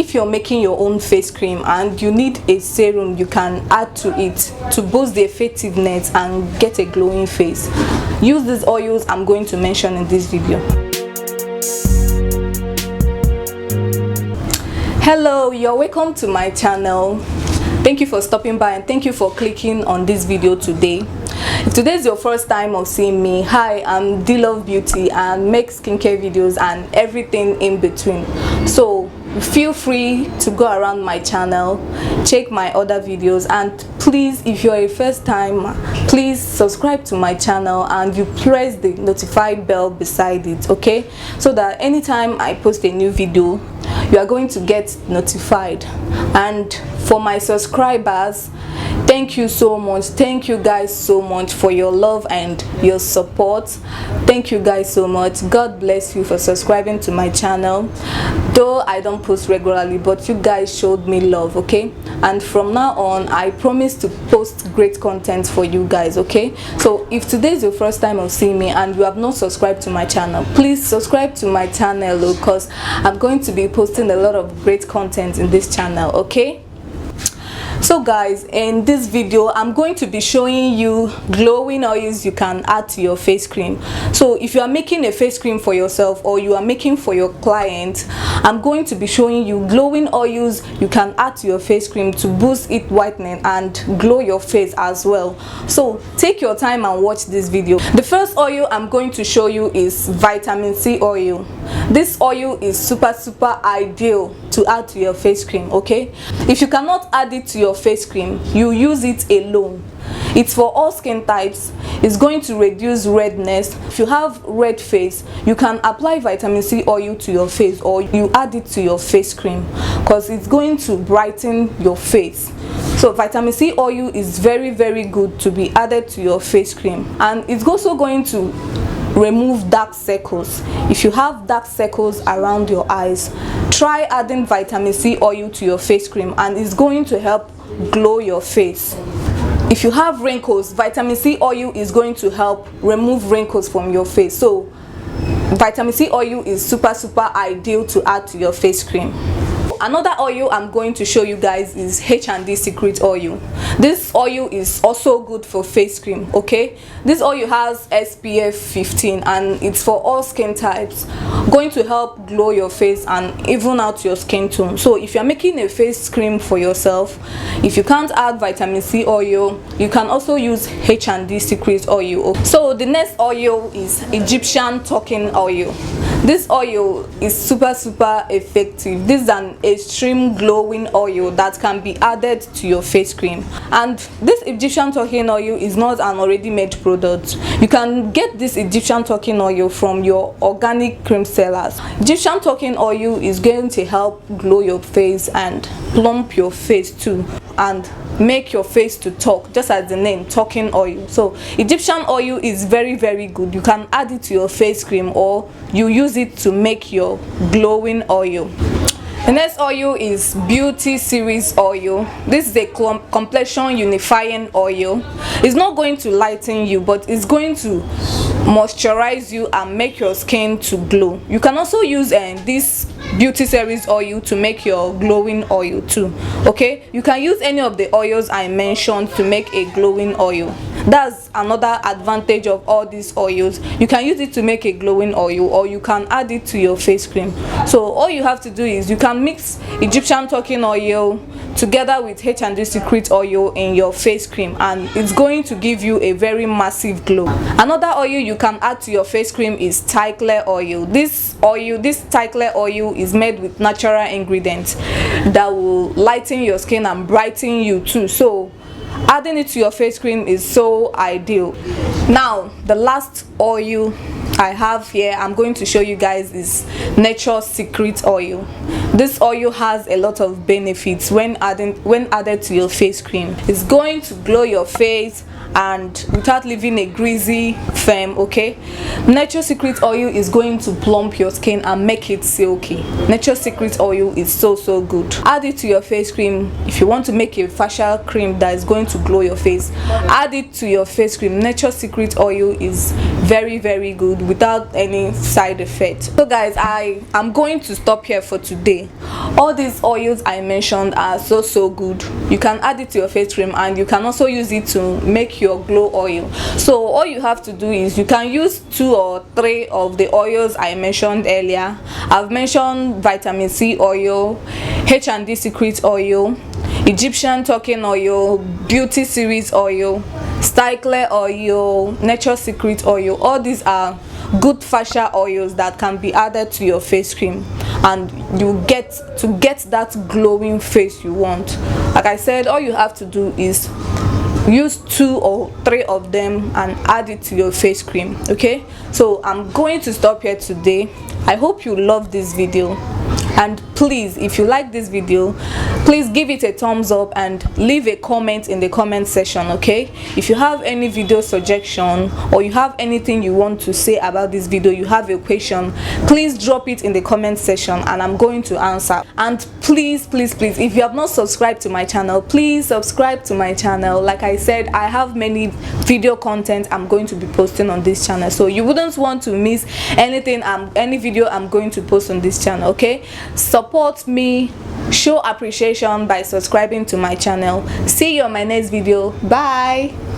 If you're making your own face cream and you need a serum you can add to it to boost the effectiveness and get a glowing face, use these oils I'm going to mention in this video. Hello, you're welcome to my channel. Thank you for stopping by and thank you for clicking on this video today. If today is your first time of seeing me, hi, I'm D-Love Beauty and make skincare videos and everything in between. So feel free to go around my channel, check my other videos, and please, if you're a first time, please subscribe to my channel and you press the notified bell beside it, okay, so that anytime I post a new video you are going to get notified. And for my subscribers, thank you so much. Thank you guys so much for your love and your support. Thank you guys so much. God bless you for subscribing to my channel. Though I don't post regularly, but you guys showed me love, okay? And from now on I promise to post great content for you guys, okay? So if today is your first time of seeing me and you have not subscribed to my channel, please subscribe to my channel because I'm going to be posting a lot of great content in this channel, okay? So guys, in this video I'm going to be showing you glowing oils you can add to your face cream. So if you are making a face cream for yourself or you are making for your client, I'm going to be showing you glowing oils you can add to your face cream to boost its whitening and glow your face as well. So take your time and watch this video. The first oil I'm going to show you is vitamin C oil. This oil is super ideal to add to your face cream, okay? If you cannot add it to your face cream, you use it alone. It's for all skin types. It's going to reduce redness. If you have red face, you can apply vitamin C oil to your face or you add it to your face cream because it's going to brighten your face. So vitamin C oil is very good to be added to your face cream, and it's also going to remove dark circles. If you have dark circles around your eyes, try adding vitamin C oil to your face cream and it's going to help glow your face. If you have wrinkles, vitamin C oil is going to help remove wrinkles from your face. So vitamin C oil is super ideal to add to your face cream. Another oil I'm going to show you guys is H&D Secret oil. This oil is also good for face cream, okay? This oil has SPF 15 and it's for all skin types, going to help glow your face and even out your skin tone. So if you're making a face cream for yourself, if you can't add vitamin C oil, you can also use H&D Secret oil. So the next oil is Egyptian talking oil. This oil is super effective. This is an extreme glowing oil that can be added to your face cream, and this Egyptian talking oil is not an already made product. You can get this Egyptian talking oil from your organic cream sellers. Egyptian talking oil is going to help glow your face and plump your face too, and make your face to talk, just as the name, talking oil. So Egyptian oil is very good. You can add it to your face cream or you use it to make your glowing oil. The next oil is Beauty Series oil. This is a complexion unifying oil. It's not going to lighten you, but it's going to moisturize you and make your skin to glow. You can also use this Beauty Series oil to make your glowing oil too, okay? You can use any of the oils I mentioned to make a glowing oil. That's another advantage of all these oils. You can use it to make a glowing oil or you can add it to your face cream. So all you have to do is you can mix Egyptian talking oil together with H&D Secret oil in your face cream and it's going to give you a very massive glow. Another oil you can add to your face cream is Thicler oil. This Thicler oil is made with natural ingredients that will lighten your skin and brighten you too. So adding it to your face cream is so ideal. Now the last oil I have here I'm going to show you guys is Nature's Secret oil. This oil has a lot of benefits when added to your face cream. It's going to glow your face and without leaving a greasy film. Okay, Nature's Secret oil is going to plump your skin and make it silky. Nature's Secret oil is so good. Add it to your face cream. If you want to make a facial cream that is going to glow your face, add it to your face cream. Nature's Secret oil is very good without any side effect. So guys, I am going to stop here for today. All these oils I mentioned are so good. You can add it to your face cream, and you can also use it to make your glow oil. So all you have to do is you can use 2 or 3 of the oils I mentioned earlier. I've mentioned vitamin C oil, H&D Secret oil, Egyptian talking oil, beauty series oil, Styler oil, Nature's Secret oil. All these are good facial oils that can be added to your face cream, and you get that glowing face you want. Like I said, all you have to do is use 2 or 3 of them and add it to your face cream. Okay, so I'm going to stop here today. I hope you love this video, and please, if you like this video, please give it a thumbs up and leave a comment in the comment section. Okay, if you have any video suggestion, or you have anything you want to say about this video, you have a question, please drop it in the comment section and I'm going to answer. And please, if you have not subscribed to my channel, please subscribe to my channel. Like I said, I have many video content I'm going to be posting on this channel, so you wouldn't want to miss anything, any video I'm going to post on this channel. Okay, support me, show appreciation by subscribing to my channel. See you on my next video. Bye.